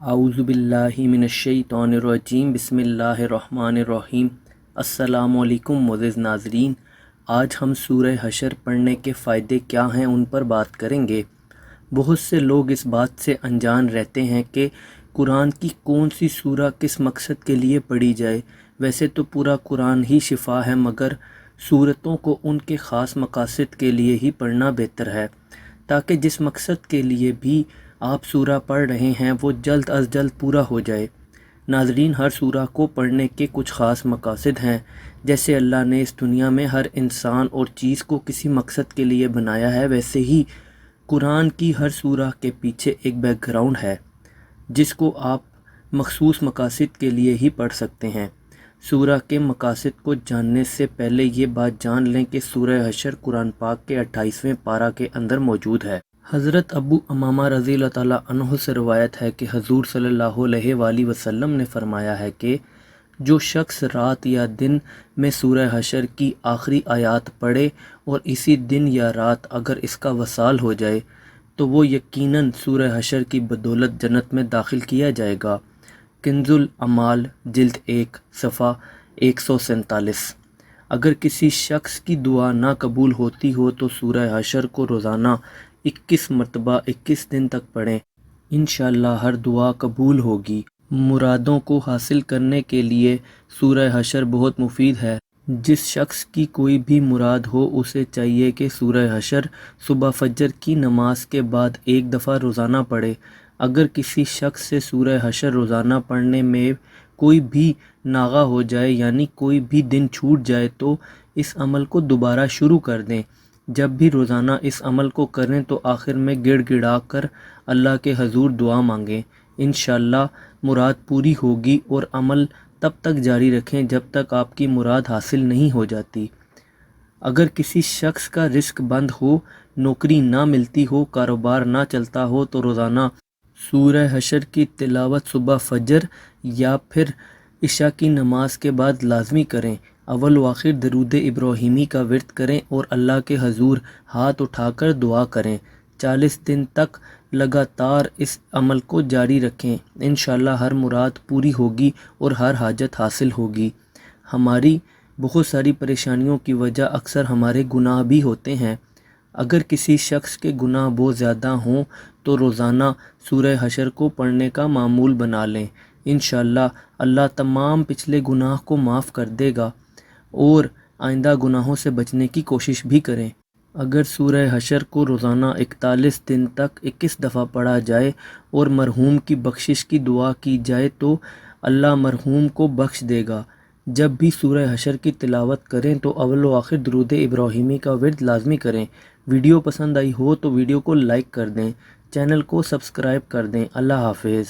आऊज़ु बिल्लाहि मिनश्शैतानिर्रजीम बिस्मिल्लाहिर्रहमानिर्रहीम। अस्सलामु अलैकुम मुअज़्ज़िज़ नाज़रीन, आज हम सूरह हशर पढ़ने के फ़ायदे क्या हैं उन पर बात करेंगे। बहुत से लोग इस बात से अनजान रहते हैं कि कुरान की कौन सी सूरा किस मकसद के लिए पढ़ी जाए। वैसे तो पूरा कुरान ही शिफा है, मगर सूरतों को उनके ख़ास मकासद के लिए ही पढ़ना बेहतर है, ताकि जिस मकसद के लिए भी आप सूरा पढ़ रहे हैं वो जल्द अज जल्द पूरा हो जाए। नाज़रीन, हर सूरा को पढ़ने के कुछ ख़ास मकासद हैं। जैसे अल्लाह ने इस दुनिया में हर इंसान और चीज़ को किसी मकसद के लिए बनाया है, वैसे ही कुरान की हर सूरा के पीछे एक बैकग्राउंड है जिसको आप मखसूस मकासद के लिए ही पढ़ सकते हैं। सूरा के मकासद को जानने से पहले ये बात जान लें कि सूरह हशर कुरान पाक के 28वें पारा के अंदर मौजूद है। हज़रत अबू अमामा रज़ी अल्लाह ताला अन्हु से रवायत है कि हजूर सल्लल्लाहु अलैहि वसल्लम ने फरमाया है कि जो शख्स रात या दिन में सूरह हशर की आखिरी आयत पढ़े और इसी दिन या रात अगर इसका वसाल हो जाए तो वो यकीनन सूरह हशर की बदौलत जन्नत में दाखिल किया जाएगा। कंजुल अमाल जिल्द 1 सफ़ा 147। अगर किसी शख्स की दुआ ना कबूल होती हो तो सूरह हशर को रोज़ाना 21 मरतबा 21 दिन तक पढ़ें। इंशाअल्लाह हर दुआ कबूल होगी। मुरादों को हासिल करने के लिए सूरह हशर बहुत मुफीद है। जिस शख्स की कोई भी मुराद हो उसे चाहिए कि सूरह हशर सुबह फजर की नमाज के बाद एक दफ़ा रोज़ाना पढ़े। अगर किसी शख्स से सूरह हशर रोज़ाना पढ़ने में कोई भी नागा हो जाए, यानी कोई भी दिन छूट जाए, तो इस अमल को दोबारा शुरू कर दें। जब भी रोज़ाना इस अमल को करें तो आखिर में गिड़गिड़ा कर अल्लाह के हजूर दुआ मांगें। इंशाअल्लाह मुराद पूरी होगी, और अमल तब तक जारी रखें जब तक आपकी मुराद हासिल नहीं हो जाती। अगर किसी शख्स का रिस्क बंद हो, नौकरी ना मिलती हो, कारोबार ना चलता हो, तो रोज़ाना सूरह हशर की तिलावत सुबह फजर या फिर इशा की नमाज के बाद लाजमी करें। अव्वल व आखिर दरूद इब्राहिमी का विर्द करें और अल्लाह के हजूर हाथ उठाकर दुआ करें। 40 दिन तक लगातार इस अमल को जारी रखें। इंशाअल्लाह हर मुराद पूरी होगी और हर हाजत हासिल होगी। हमारी बहुत सारी परेशानियों की वजह अक्सर हमारे गुनाह भी होते हैं। अगर किसी शख्स के गुनाह बहुत ज़्यादा हों तो रोज़ाना सूरह हशर को पढ़ने का मामूल बना लें। इंशाअल्लाह अल्लाह तमाम पिछले गुनाह को माफ़ कर देगा, और आइंदा गुनाहों से बचने की कोशिश भी करें। अगर सूरह हशर को रोज़ाना 41 दिन तक 21 दफ़ा पढ़ा जाए और मरहूम की बख्शिश की दुआ की जाए तो अल्लाह मरहूम को बख्श देगा। जब भी सूरह हशर की तिलावत करें तो अव्वल व आखिर दरूद इब्राहिमी का विर्द लाजमी करें। वीडियो पसंद आई हो तो वीडियो को लाइक कर दें, चैनल को सब्सक्राइब कर दें। अल्लाह हाफिज़।